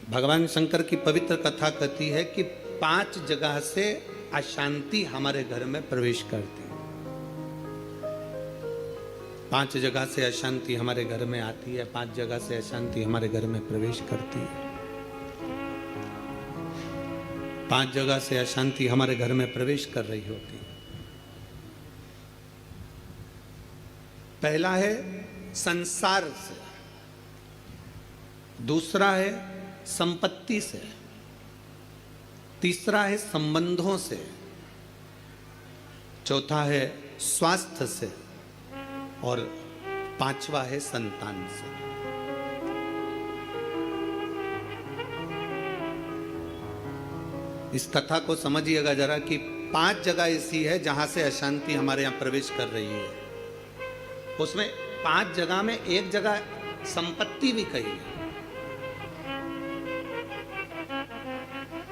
भगवान शंकर की पवित्र कथा कहती है कि 5 जगह से अशांति हमारे घर में प्रवेश करती है। 5 जगह से अशांति हमारे घर में आती है, 5 जगह से अशांति हमारे घर में प्रवेश करती है। 5 जगह से अशांति हमारे घर में प्रवेश कर रही होती है। पहला है संसार से, दूसरा है संपत्ति से, तीसरा है संबंधों से, चौथा है स्वास्थ्य से और 5वां है संतान से। इस कथा को समझिएगा जरा कि 5 जगह ऐसी है जहां से अशांति हमारे यहां प्रवेश कर रही है। उसमें 5 जगह में एक जगह संपत्ति भी कही है।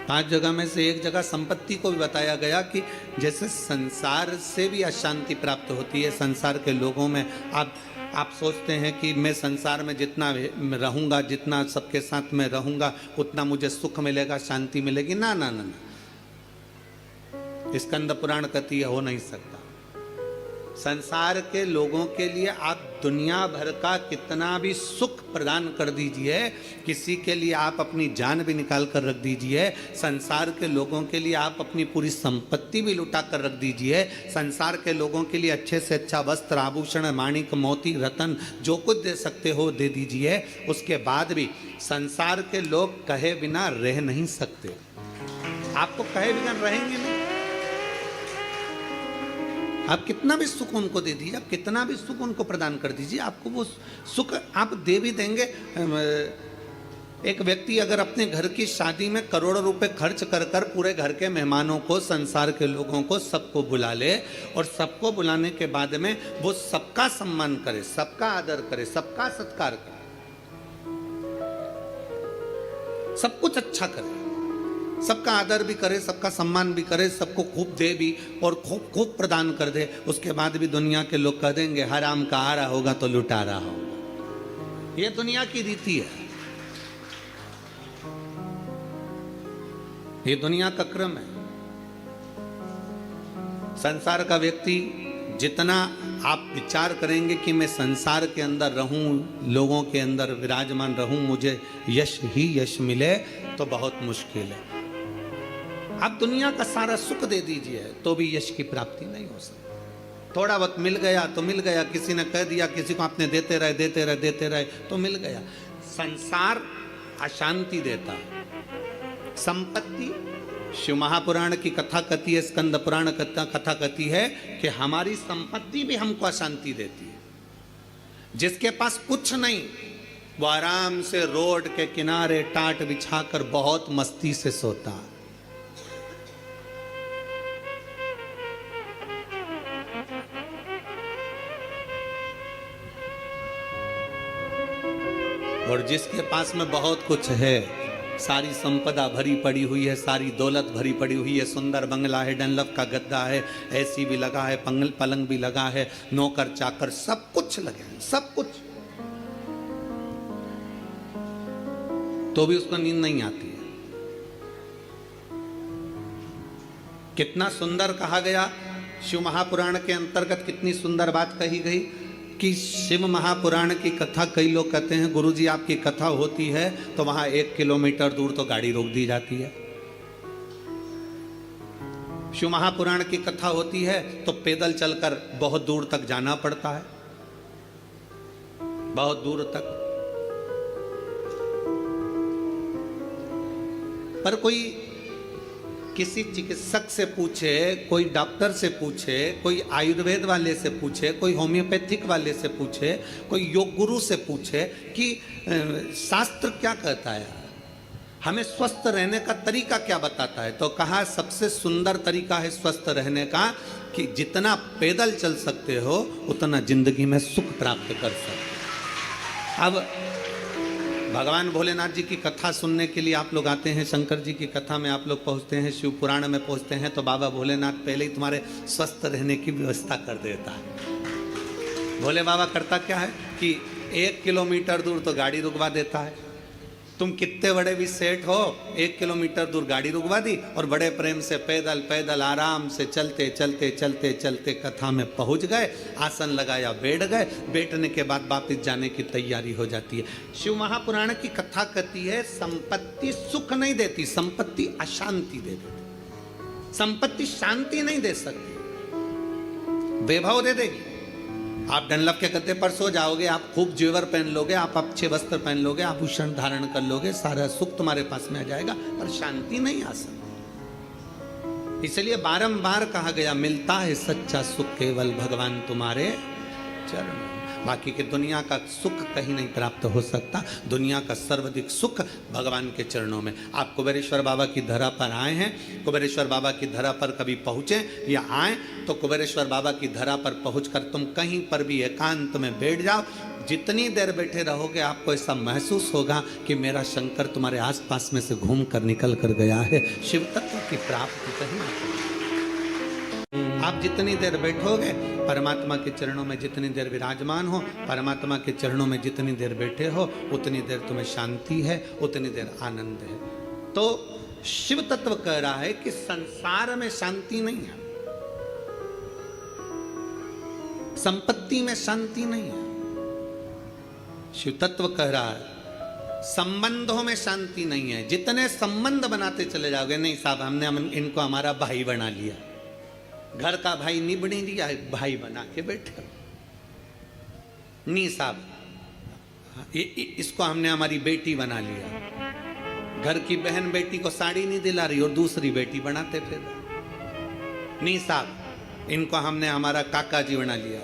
5 जगह में से एक जगह संपत्ति को भी बताया गया कि जैसे संसार से भी अशांति प्राप्त होती है। संसार के लोगों में आप सोचते हैं कि मैं संसार में जितना रहूंगा, जितना सबके साथ में रहूंगा, उतना मुझे सुख मिलेगा, शांति मिलेगी। ना ना ना ना, स्कंद पुराण कहती है हो नहीं सकता। संसार के लोगों के लिए आप दुनिया भर का कितना भी सुख प्रदान कर दीजिए, किसी के लिए आप अपनी जान भी निकाल कर रख दीजिए, संसार के लोगों के लिए आप अपनी पूरी संपत्ति भी लुटा कर रख दीजिए, संसार के लोगों के लिए अच्छे से अच्छा वस्त्र, आभूषण, माणिक, मोती, रतन जो कुछ दे सकते हो दे दीजिए। उसके बाद भी संसार के लोग कहे बिना रह नहीं सकते। आपको कहे बिना रहेंगे नहीं। आप कितना भी सुख उनको दे दीजिए, आप कितना भी सुख उनको प्रदान कर दीजिए, आपको वो सुख आप दे भी देंगे। एक व्यक्ति अगर अपने घर की शादी में करोड़ों रुपए खर्च कर कर पूरे घर के मेहमानों को, संसार के लोगों को, सबको बुला ले और सबको बुलाने के बाद में वो सबका सम्मान करे, सबका आदर करे, सबका सत्कार करे, सब कुछ अच्छा करे, सबका आदर भी करे, सबका सम्मान भी करे, सबको खूब दे भी और खूब खूब प्रदान कर दे, उसके बाद भी दुनिया के लोग कह देंगे हराम का आ रहा होगा तो लुटा रहा होगा। ये दुनिया की रीति है, ये दुनिया का क्रम है। संसार का व्यक्ति जितना आप विचार करेंगे कि मैं संसार के अंदर रहूं, लोगों के अंदर विराजमान रहूं, मुझे यश ही यश मिले, तो बहुत मुश्किल है। आप दुनिया का सारा सुख दे दीजिए तो भी यश की प्राप्ति नहीं हो सकती। थोड़ा वक्त मिल गया तो मिल गया, किसी ने कह दिया, किसी को आपने देते रहे देते रहे देते रहे तो मिल गया। संसार अशांति देता है। संपत्ति, शिव महापुराण की कथा कहती है, स्कंद पुराण कथा कहती है कि हमारी संपत्ति भी हमको अशांति देती है। जिसके पास कुछ नहीं वो आराम से रोड के किनारे टाट बिछाकर बहुत मस्ती से सोता है। और जिसके पास में बहुत कुछ है, सारी संपदा भरी पड़ी हुई है, सारी दौलत भरी पड़ी हुई है, सुंदर बंगला है, डनलप का गद्दा है, एसी भी लगा है, पलंग भी लगा है, नौकर चाकर सब कुछ लगे हैं, सब कुछ, तो भी उसको नींद नहीं आती है। कितना सुंदर कहा गया शिव महापुराण के अंतर्गत, कितनी सुंदर बात कही गई कि शिव महापुराण की कथा, कई लोग कहते हैं गुरुजी आपकी कथा होती है तो वहां 1 किलोमीटर दूर तो गाड़ी रोक दी जाती है। शिव महापुराण की कथा होती है तो पैदल चलकर बहुत दूर तक जाना पड़ता है, बहुत दूर तक। पर कोई किसी चिकित्सक से पूछे, कोई डॉक्टर से पूछे, कोई आयुर्वेद वाले से पूछे, कोई होम्योपैथिक वाले से पूछे, कोई योग गुरु से पूछे कि शास्त्र क्या कहता है, हमें स्वस्थ रहने का तरीका क्या बताता है, तो कहा सबसे सुंदर तरीका है स्वस्थ रहने का कि जितना पैदल चल सकते हो उतना जिंदगी में सुख प्राप्त कर सकते हो। अब भगवान भोलेनाथ जी की कथा सुनने के लिए आप लोग आते हैं, शंकर जी की कथा में आप लोग पहुंचते हैं, शिव पुराण में पहुंचते हैं, तो बाबा भोलेनाथ पहले ही तुम्हारे स्वस्थ रहने की व्यवस्था कर देता है। भोले बाबा करता क्या है कि 1 किलोमीटर दूर तो गाड़ी रुकवा देता है, तुम कितने बड़े भी सेठ हो, 1 किलोमीटर दूर गाड़ी रुकवा दी और बड़े प्रेम से पैदल पैदल आराम से चलते चलते चलते चलते कथा में पहुंच गए, आसन लगाया, बैठ गए, बैठने के बाद वापिस जाने की तैयारी हो जाती है। शिव महापुराण की कथा कहती है संपत्ति सुख नहीं देती, संपत्ति अशांति दे देती। संपत्ति शांति नहीं दे सकती, वैभव दे देगी। आप डनलप के गद्दे पर सो जाओगे, आप खूब जेवर पहन लोगे, आप अच्छे वस्त्र पहन लोगे, आभूषण धारण कर लोगे, सारा सुख तुम्हारे पास में आ जाएगा, पर शांति नहीं आ सकती। इसलिए बारंबार कहा गया, मिलता है सच्चा सुख केवल भगवान तुम्हारे चरण। बाकी के दुनिया का सुख कहीं नहीं प्राप्त हो सकता। दुनिया का सर्वाधिक सुख भगवान के चरणों में। आप कुबेरेश्वर बाबा की धरा पर आए हैं, कुबेरेश्वर बाबा की धरा पर कभी पहुँचे या आए तो कुबेरेश्वर बाबा की धरा पर पहुंचकर तुम कहीं पर भी एकांत में बैठ जाओ, जितनी देर बैठे रहोगे आपको ऐसा महसूस होगा कि मेरा शंकर तुम्हारे आसपास में से घूम कर निकल कर गया है। शिव तत्व की प्राप्ति कहीं आप जितनी देर बैठोगे, परमात्मा के चरणों में जितनी देर विराजमान हो, परमात्मा के चरणों में जितनी देर बैठे हो, उतनी देर तुम्हें शांति है, उतनी देर आनंद है। तो शिव तत्व कह रहा है कि संसार में शांति नहीं है, संपत्ति में शांति नहीं है। शिव तत्व कह रहा है संबंधों में शांति नहीं है। जितने संबंध बनाते चले जाओगे, नहीं साहब हमने इनको हमारा भाई बना लिया, घर का भाई निभ नहीं लिया, भाई बना के बैठे। नहीं साहब इसको हमने हमारी बेटी बना लिया, घर की बहन बेटी को साड़ी नहीं दिला रही और दूसरी बेटी बनाते फिर। नहीं साहब इनको हमने हमारा काका जी बना लिया,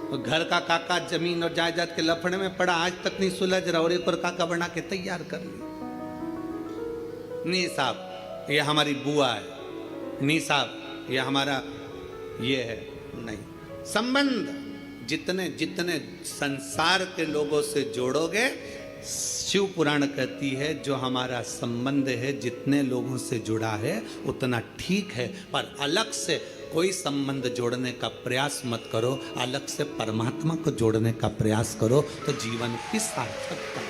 और घर का काका जमीन और जायदाद के लफड़े में पड़ा, आज तक नहीं सुलझ रहा और एक और काका बना के तैयार कर लिया। नहीं साहब ये हमारी बुआ है, नहीं साहब ये हमारा ये है। नहीं, संबंध जितने जितने संसार के लोगों से जोड़ोगे, शिव पुराण कहती है जो हमारा संबंध है जितने लोगों से जुड़ा है उतना ठीक है, पर अलग से कोई संबंध जोड़ने का प्रयास मत करो। अलग से परमात्मा को जोड़ने का प्रयास करो तो जीवन की सार्थकता,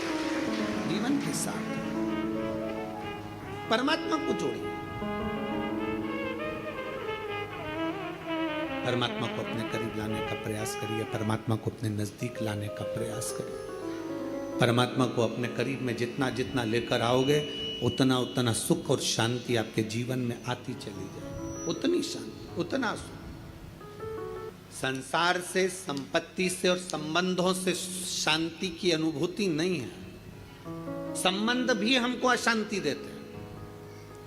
जीवन की सार्थकता। परमात्मा को जोड़िए, परमात्मा को अपने करीब लाने का प्रयास करिए, परमात्मा को अपने नजदीक लाने का प्रयास करिए। परमात्मा को अपने करीब में जितना जितना लेकर आओगे, उतना उतना सुख और शांति आपके जीवन में आती चली जाए, उतनी शांति, उतना सुख। संसार से, संपत्ति से और संबंधों से शांति की अनुभूति नहीं है। संबंध भी हमको अशांति देते हैं।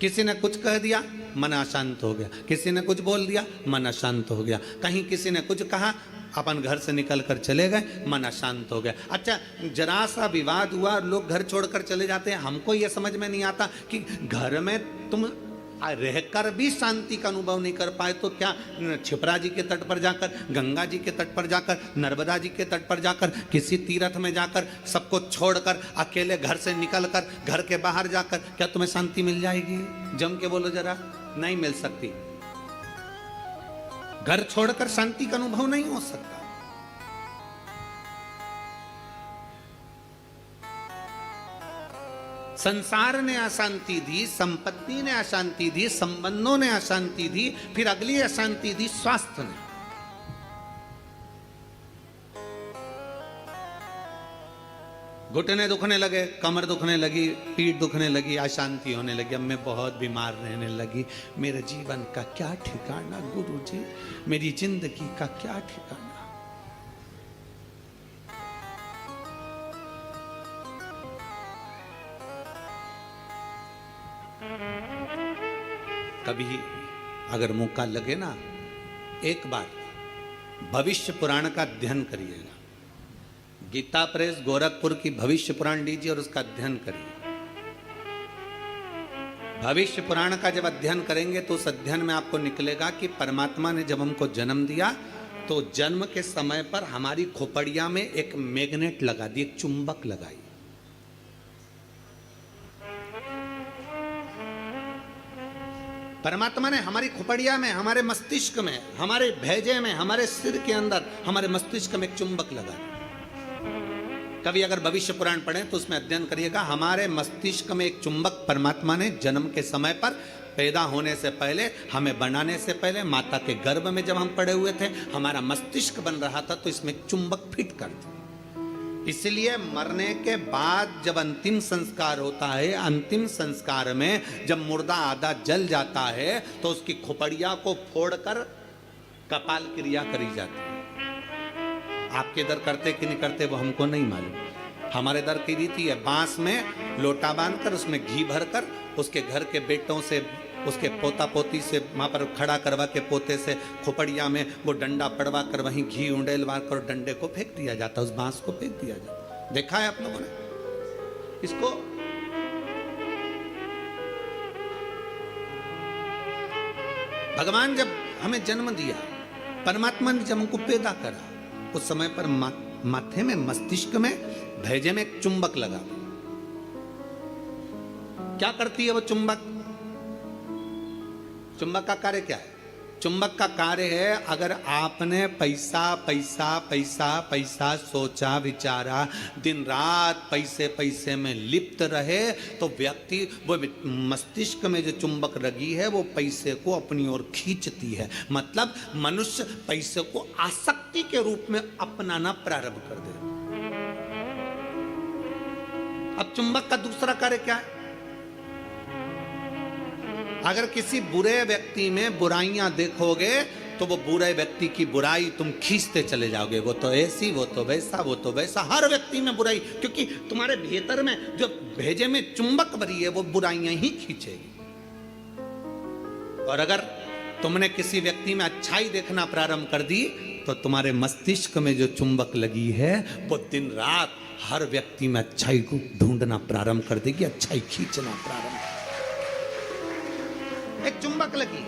किसी ने कुछ कह दिया, मन अशांत हो गया, किसी ने कुछ बोल दिया, मन अशांत हो गया, कहीं किसी ने कुछ कहा, अपन घर से निकल कर चले गए, मन अशांत हो गया। अच्छा जरा सा विवाद हुआ और लोग घर छोड़कर चले जाते हैं। हमको यह समझ में नहीं आता कि घर में तुम रहकर भी शांति का अनुभव नहीं कर पाए तो क्या क्षिप्रा जी के तट पर जाकर, गंगा जी के तट पर जाकर, नर्मदा जी के तट पर जाकर, किसी तीर्थ में जाकर, सबको छोड़कर, अकेले घर से निकलकर, घर के बाहर जाकर क्या तुम्हें शांति मिल जाएगी? जम के बोलो जरा, नहीं मिल सकती। घर छोड़कर शांति का अनुभव नहीं हो सकता। संसार ने अशांति दी, संपत्ति ने अशांति दी, संबंधों ने अशांति दी, फिर अगली अशांति दी स्वास्थ्य ने। घुटने दुखने लगे, कमर दुखने लगी, पीठ दुखने लगी, अशांति होने लगी, अब मैं बहुत बीमार रहने लगी, मेरे जीवन का क्या ठिकाना गुरुजी, मेरी जिंदगी का क्या ठिकाना। कभी अगर मौका लगे ना, एक बार भविष्य पुराण का अध्ययन करिएगा। गीता प्रेस गोरखपुर की भविष्य पुराण लीजिए और उसका अध्ययन करिए। भविष्य पुराण का जब अध्ययन करेंगे तो उस अध्ययन में आपको निकलेगा कि परमात्मा ने जब हमको जन्म दिया तो जन्म के समय पर हमारी खोपड़िया में एक मैग्नेट लगा दी, एक चुंबक लगाई। परमात्मा ने हमारी खोपड़िया में, हमारे मस्तिष्क में, हमारे भेजे में, हमारे सिर के अंदर, हमारे मस्तिष्क में एक चुंबक लगा। कभी अगर भविष्य पुराण पढ़ें तो उसमें अध्ययन करिएगा, हमारे मस्तिष्क में एक चुंबक परमात्मा ने जन्म के समय पर, पैदा होने से पहले, हमें बनाने से पहले, माता के गर्भ में जब हम पड़े हुए थे, हमारा मस्तिष्क बन रहा था तो इसमें एक चुंबक फिट कर दिया। इसलिए मरने के बाद जब अंतिम संस्कार होता है, अंतिम संस्कार में जब मुर्दा आधा जल जाता है तो उसकी खोपड़िया को फोड़कर कपाल क्रिया करी जाती है। आपके इधर करते कि नहीं करते वो हमको नहीं मालूम। हमारे इधर की रीति है, बांस में लोटा बांधकर उसमें घी भरकर उसके घर के बेटों से, उसके पोता पोती से वहाँ पर खड़ा करवा के पोते से खोपड़िया में वो डंडा पड़वा कर वहीं घी उंडेलवा कर डंडे को फेंक दिया जाता, उस बांस को फेंक दिया जाता। देखा है आप लोगों ने इसको? भगवान जब हमें जन्म दिया, परमात्मा ने जब हमको पैदा करा, उस समय पर माथे में, मस्तिष्क में, भेजे में एक चुंबक लगा। क्या करती है वो चुंबक? चुंबक का कार्य क्या है? चुंबक का कार्य है, अगर आपने पैसा पैसा पैसा पैसा सोचा विचारा, दिन रात पैसे पैसे में लिप्त रहे, तो व्यक्ति वो मस्तिष्क में जो चुंबक लगी है वो पैसे को अपनी ओर खींचती है। मतलब मनुष्य पैसे को आसक्ति के रूप में अपनाना प्रारंभ कर दे। अब चुंबक का दूसरा कार्य क्या है? अगर किसी बुरे व्यक्ति में बुराइयां देखोगे तो वो बुरे व्यक्ति की बुराई तुम खींचते चले जाओगे। वो तो ऐसी, वो तो वैसा, वो तो वैसा, हर व्यक्ति में बुराई, क्योंकि तुम्हारे भीतर में जो भेजे में चुंबक भरी है वो बुराइयां ही खींचेगी। और अगर तुमने किसी व्यक्ति में अच्छाई देखना प्रारंभ कर दी तो तुम्हारे मस्तिष्क में जो चुंबक लगी है वो दिन रात हर व्यक्ति में अच्छाई को ढूंढना प्रारंभ कर देगी, अच्छाई खींचना प्रारंभ। एक चुंबक लगी।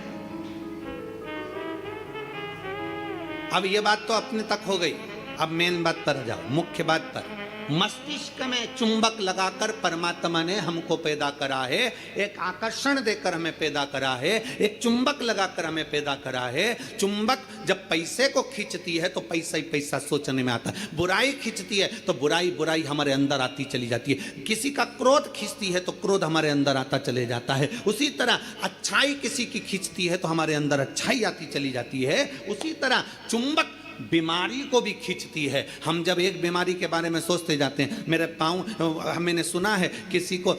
अब ये बात तो अपने तक हो गई, अब मेन बात पर आ जाओ, मुख्य बात पर। मस्तिष्क में चुंबक लगाकर परमात्मा ने हमको पैदा करा है, एक आकर्षण देकर हमें पैदा करा है, एक चुंबक लगाकर हमें पैदा करा है। चुंबक जब पैसे को खींचती है तो पैसा ही पैसा सोचने में आता है, बुराई खींचती है तो बुराई बुराई हमारे अंदर आती चली जाती है, किसी का क्रोध खींचती है तो क्रोध हमारे अंदर आता चले जाता है। उसी तरह अच्छाई किसी की खींचती है तो हमारे अंदर अच्छाई आती चली जाती है। उसी तरह चुंबक बीमारी को भी खींचती है। हम जब एक बीमारी के बारे में सोचते जाते हैं, मेरे पाँव, मैंने सुना है किसी को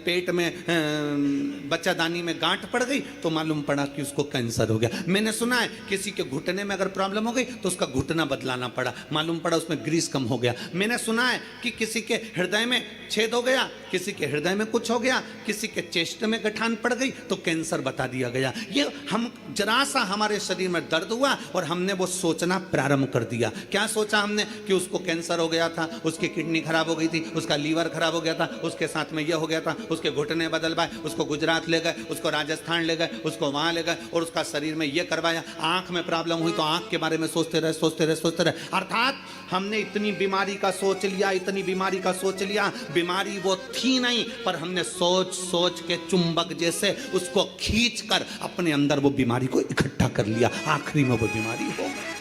पेट में बच्चादानी में गांठ पड़ गई तो मालूम पड़ा कि उसको कैंसर हो गया। मैंने सुना है किसी के घुटने में अगर प्रॉब्लम हो गई तो उसका घुटना बदलाना पड़ा, मालूम पड़ा उसमें ग्रीस कम हो गया। मैंने सुना है कि किसी के हृदय में छेद हो गया, किसी के हृदय में कुछ हो गया, किसी के चेस्ट में गठान पड़ गई तो कैंसर बता दिया गया। ये हम जरा सा हमारे शरीर में दर्द हुआ और हमने वो सोचना प्रारंभ कर दिया। क्या सोचा हमने? कि उसको कैंसर हो गया था, उसकी किडनी खराब हो गई थी, उसका लीवर खराब हो गया था, उसके साथ में यह हो गया था, उसके घुटने बदलवाए, उसको गुजरात ले गए, उसको राजस्थान ले गए, उसको वहां ले गए और उसका शरीर में यह करवाया। आंख में प्रॉब्लम हुई तो आंख के बारे में सोचते रहे, सोचते रहे, सोचते रहे। अर्थात हमने इतनी बीमारी का सोच लिया, इतनी बीमारी का सोच लिया, बीमारी वो थी नहीं, पर हमने सोच सोच के चुंबक जैसे उसको खींच कर अपने अंदर वो बीमारी को इकट्ठा कर लिया। आखिरी में वो बीमारी हो गई।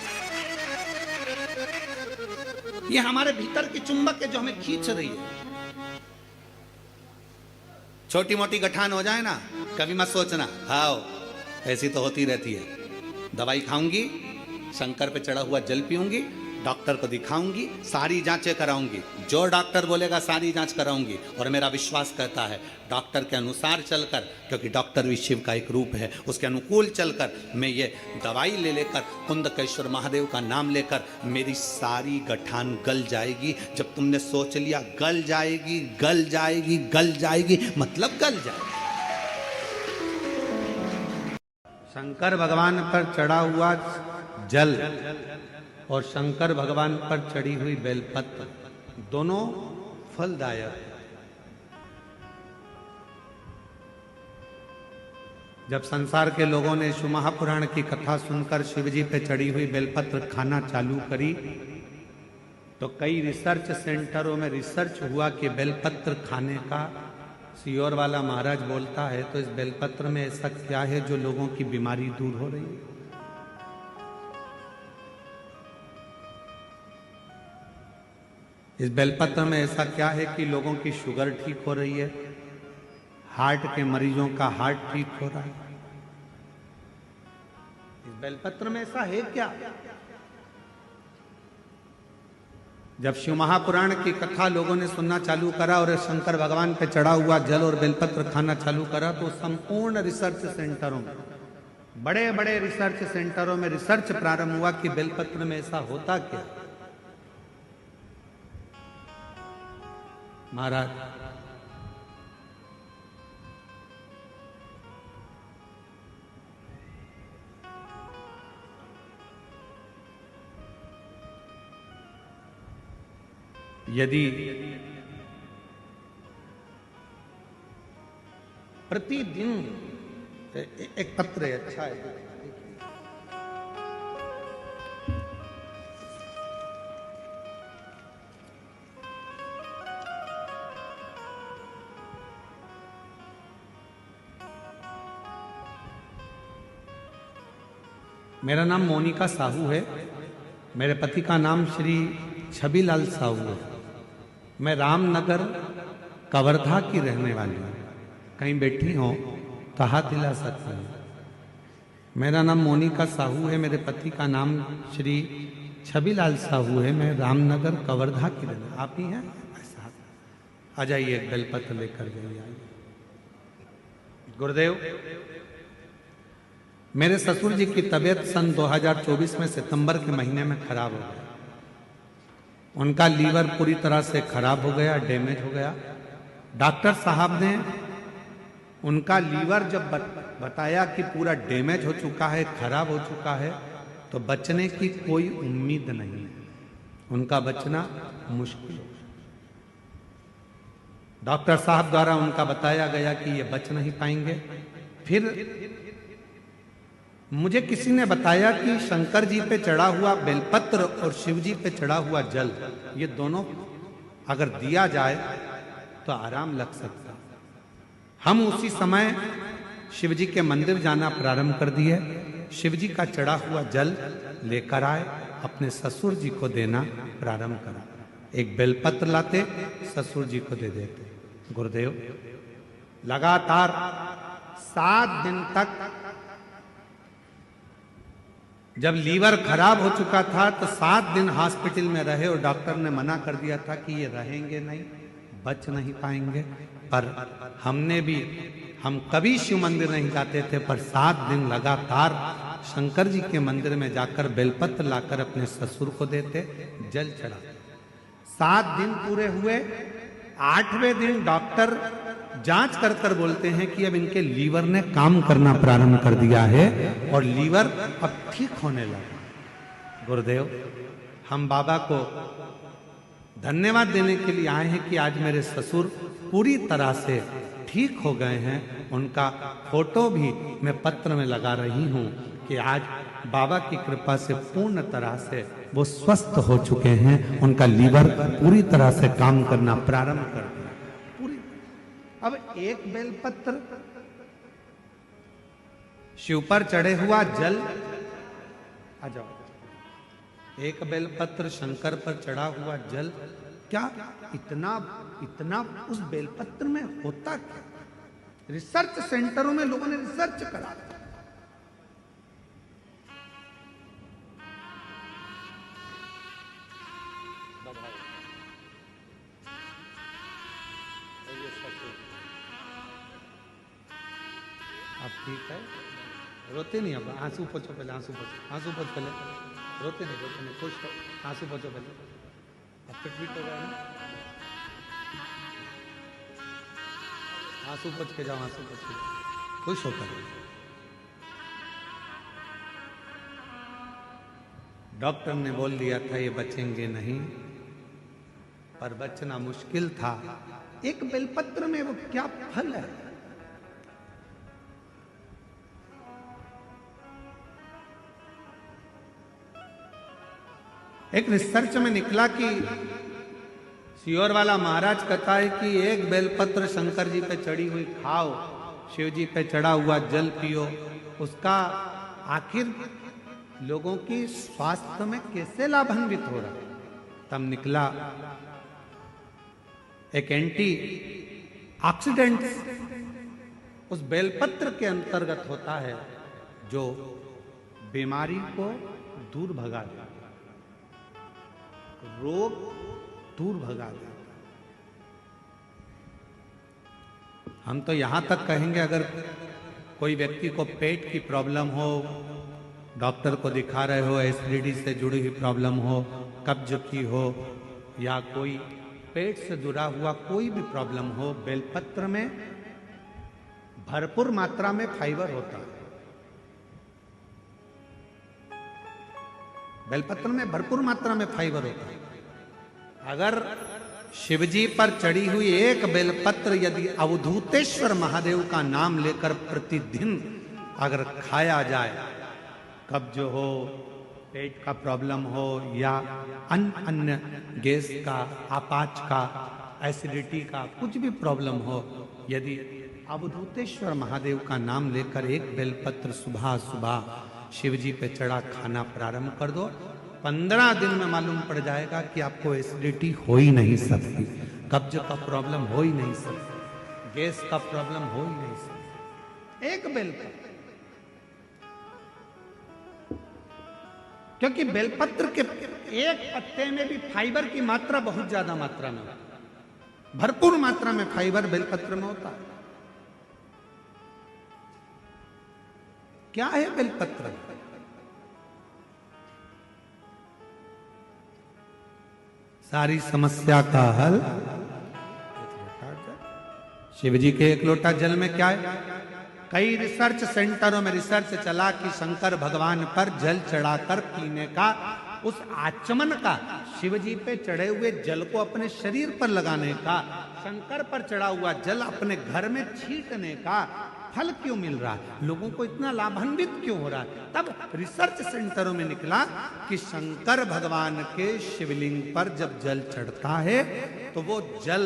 ये हमारे भीतर की चुंबक है जो हमें खींच रही है। छोटी मोटी गठान हो जाए ना, कभी मत सोचना, आओ ऐसी तो होती रहती है। दवाई खाऊंगी, शंकर पे चढ़ा हुआ जल पीऊंगी, डॉक्टर को दिखाऊंगी, सारी जांचें कराऊंगी, जो डॉक्टर बोलेगा सारी जांच कराऊंगी। और मेरा विश्वास कहता है डॉक्टर के अनुसार चलकर, क्योंकि डॉक्टर भी शिव का एक रूप है, उसके अनुकूल चलकर मैं ये दवाई ले लेकर, कुंदकेश्वर महादेव का नाम लेकर, मेरी सारी गठान गल जाएगी। जब तुमने सोच लिया गल जाएगी, गल जाएगी, गल जाएगी, मतलब गल जाएगी। शंकर भगवान पर चढ़ा हुआ जल और शंकर भगवान पर चढ़ी हुई बेलपत्र दोनों फलदायक। जब संसार के लोगों ने शिव महापुराण की कथा सुनकर शिवजी पे चढ़ी हुई बेलपत्र खाना चालू करी तो कई रिसर्च सेंटरों में रिसर्च हुआ कि बेलपत्र खाने का सियोर वाला महाराज बोलता है तो इस बेलपत्र में ऐसा क्या है जो लोगों की बीमारी दूर हो रही है। इस बेलपत्र में ऐसा क्या है कि लोगों की शुगर ठीक हो रही है, हार्ट के मरीजों का हार्ट ठीक हो रहा है। इस बेलपत्र में ऐसा है क्या? जब शिव महापुराण की कथा लोगों ने सुनना चालू करा और शंकर भगवान पे चढ़ा हुआ जल और बेलपत्र खाना चालू करा, तो संपूर्ण रिसर्च सेंटरों में, बड़े बड़े रिसर्च सेंटरों में रिसर्च प्रारंभ हुआ कि बेलपत्र में ऐसा होता क्या। महाराज, यदि प्रतिदिन एक पत्र है, अच्छा है, मेरा नाम मोनिका साहू है। मेरे पति का नाम श्री छबीलाल साहू है। मैं रामनगर कवर्धा की रहने वाली हूँ। कहीं बैठी हो तो हाथ हिला सकते हैं। मेरा नाम मोनिका साहू है। मेरे पति का नाम श्री छबीलाल साहू है। मैं रामनगर कवर्धा की रहने, आप ही हैं? आ जाइए, एक बेलपत्र लेकर जाइए। गुरुदेव, मेरे ससुर जी की तबीयत सन 2024 में सितंबर के महीने में खराब हो गई। उनका लीवर पूरी तरह से खराब हो गया, डैमेज हो गया। डॉक्टर साहब ने उनका लीवर जब बताया कि पूरा डैमेज हो चुका है, खराब हो चुका है, तो बचने की कोई उम्मीद नहीं है, उनका बचना मुश्किल है। डॉक्टर साहब द्वारा उनका बताया गया कि ये बच नहीं पाएंगे। फिर मुझे किसी ने बताया कि शंकर जी पे चढ़ा हुआ बेलपत्र और शिव जी पे चढ़ा हुआ जल, ये दोनों अगर दिया जाए तो आराम लग सकता। हम उसी समय शिव जी के मंदिर जाना प्रारंभ कर दिए। शिव जी का चढ़ा हुआ जल लेकर आए, अपने ससुर जी को देना प्रारंभ करा। एक बेलपत्र लाते, ससुर जी को दे देते। गुरुदेव, लगातार 7 दिन तक, जब लीवर खराब हो चुका था तो 7 दिन हॉस्पिटल में रहे और डॉक्टर ने मना कर दिया था कि ये रहेंगे नहीं, बच नहीं पाएंगे। पर हम कभी शिव मंदिर नहीं जाते थे, पर 7 दिन लगातार शंकर जी के मंदिर में जाकर बेलपत्र लाकर अपने ससुर को देते, जल चढ़ा। 7 दिन पूरे हुए। 8वें दिन डॉक्टर जांच कर कर बोलते हैं कि अब इनके लीवर ने काम करना प्रारंभ कर दिया है और लीवर अब ठीक होने लगा। गुरुदेव, हम बाबा को धन्यवाद देने के लिए आए हैं कि आज मेरे ससुर पूरी तरह से ठीक हो गए हैं। उनका फोटो भी मैं पत्र में लगा रही हूं कि आज बाबा की कृपा से पूर्ण तरह से वो स्वस्थ हो चुके हैं। उनका लीवर पूरी तरह से काम करना प्रारंभ कर दिया। अब एक बेलपत्र, शिव पर चढ़े हुआ जल, आ जाओ, एक बेलपत्र शंकर पर चढ़ा हुआ जल, क्या इतना उस बेलपत्र में होता क्या? रिसर्च सेंटरों में लोगों ने रिसर्च करा। अब ठीक है, रोते नहीं। अब आंसू पोछो पहले, आंसू पोछ पहले। रोते नहीं, खुश हो, आंसू पोछो पहले। अब फिट हो गया ना, आंसू पोछ के जाओ, आंसू पोछ के जाओ, खुश होकर। डॉक्टर ने बोल दिया था ये बचेंगे नहीं, पर बचना मुश्किल था। एक बेलपत्र में वो क्या फल है? एक रिसर्च में निकला कि सियोर वाला महाराज कहता है कि एक बेलपत्र शंकर जी पे चढ़ी हुई खाओ, शिव जी पे चढ़ा हुआ जल पियो, उसका आखिर लोगों की स्वास्थ्य में कैसे लाभान्वित हो रहा है। तब निकला एक एंटी ऑक्सीडेंट उस बेलपत्र के अंतर्गत होता है जो बीमारी को दूर भगा देता, रोग दूर भगा देता। हम तो यहां तक कहेंगे, अगर कोई व्यक्ति को पेट की प्रॉब्लम हो, डॉक्टर को दिखा रहे हो, एसिडिटी से जुड़ी हुई प्रॉब्लम हो, कब्ज की हो, या कोई पेट से जुड़ा हुआ कोई भी प्रॉब्लम हो, बेलपत्र में भरपूर मात्रा में फाइबर होता है। बेलपत्र में भरपूर मात्रा में फाइबर होता है। अगर शिवजी पर चढ़ी हुई एक बेलपत्र यदि अवधूतेश्वर महादेव का नाम लेकर प्रतिदिन अगर खाया जाए, कब्ज हो, पेट का प्रॉब्लम हो, या अन्य गैस का, आपाच का, एसिडिटी का कुछ भी प्रॉब्लम हो, यदि अवधूतेश्वर महादेव का नाम लेकर एक बेलपत्र सुबह सुबह शिवजी पे चढ़ा खाना प्रारंभ कर दो, 15 दिन में मालूम पड़ जाएगा कि आपको एसिडिटी हो ही नहीं सकती, कब्ज का प्रॉब्लम हो ही नहीं सकती, गैस का प्रॉब्लम हो ही नहीं सकती। एक बेलपत्र, क्योंकि बेलपत्र के एक पत्ते में भी फाइबर की मात्रा बहुत ज्यादा मात्रा में, भरपूर मात्रा में फाइबर बेलपत्र में होता है। क्या है बेलपत्र? सारी समस्या का हल। शिवजी के एक लोटा जल में क्या है? कई रिसर्च सेंटरों में रिसर्च चला कि शंकर भगवान पर जल चढ़ाकर पीने का, उस आचमन का, शिवजी पे चढ़े हुए जल को अपने शरीर पर लगाने का, शंकर पर चढ़ा हुआ जल अपने घर में छींटने का फल क्यों मिल रहा है, लोगों को इतना लाभान्वित क्यों हो रहा है? तब रिसर्च सेंटरों में निकला कि शंकर भगवान के शिवलिंग पर जब जल चढ़ता है तो वो जल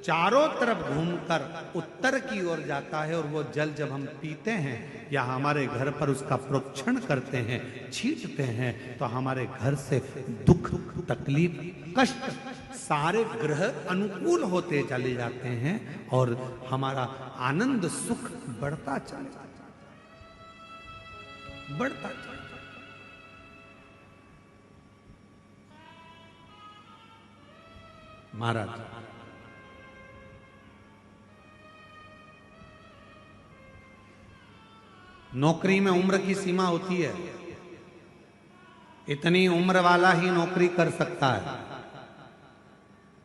चारों तरफ घूमकर उत्तर की ओर जाता है, और वो जल जब हम पीते हैं या हमारे घर पर उसका प्रोक्षण करते हैं, छींटते हैं, तो हमारे घर से दुख, तकलीफ, कष्ट सारे ग्रह अनुकूल होते चले जाते हैं और हमारा आनंद सुख बढ़ता चला जाता है, बढ़ता चला जाता है। महाराज नौकरी में उम्र की सीमा होती है, इतनी उम्र वाला ही नौकरी कर सकता है।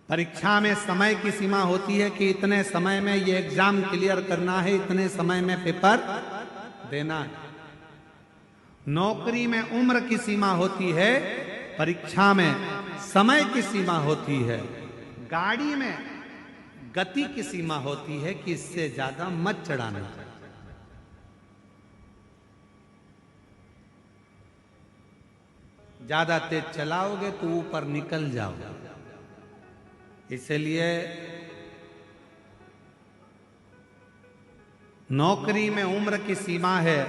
परीक्षा में समय की सीमा होती है कि इतने समय में ये एग्जाम क्लियर करना है, इतने समय में पेपर देना है। नौकरी में उम्र की सीमा होती है, परीक्षा में समय की सीमा होती है। गाड़ी में गति की सीमा होती है कि इससे ज्यादा मत चढ़ाना। ज्यादा तेज चलाओगे तो ऊपर निकल जाओगे। इसलिए नौकरी में उम्र की सीमा है,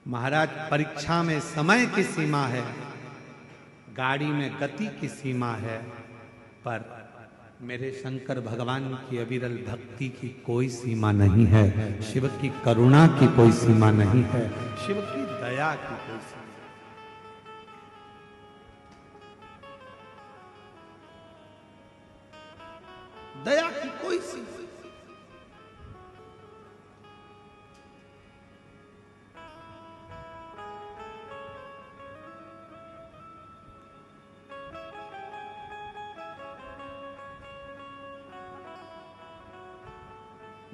महाराज परीक्षा में समय की सीमा है, गाड़ी में गति की सीमा है, पर मेरे शंकर भगवान की अविरल भक्ति की कोई सीमा नहीं है, शिव की करुणा की कोई सीमा नहीं है, शिव की दया की कोई सीमा। दया की कोई सीमा।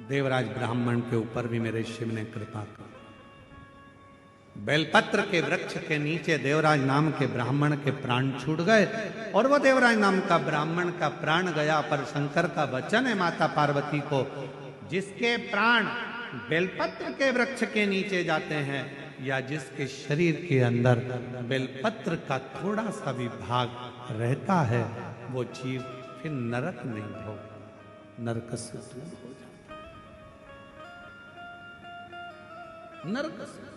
देवराज ब्राह्मण के ऊपर भी मेरे शिव ने कृपा की। बेलपत्र के वृक्ष के नीचे देवराज नाम के ब्राह्मण के प्राण छूट गए, और वो देवराज नाम का ब्राह्मण का प्राण गया, पर शंकर का वचन है माता पार्वती को, जिसके प्राण बेलपत्र के वृक्ष के नीचे जाते हैं या जिसके शरीर के अंदर बेलपत्र का थोड़ा सा भी भाग रहता है, वो जीव फिर नरक नहीं हो, नरक से दूर हो जाता, नरक से।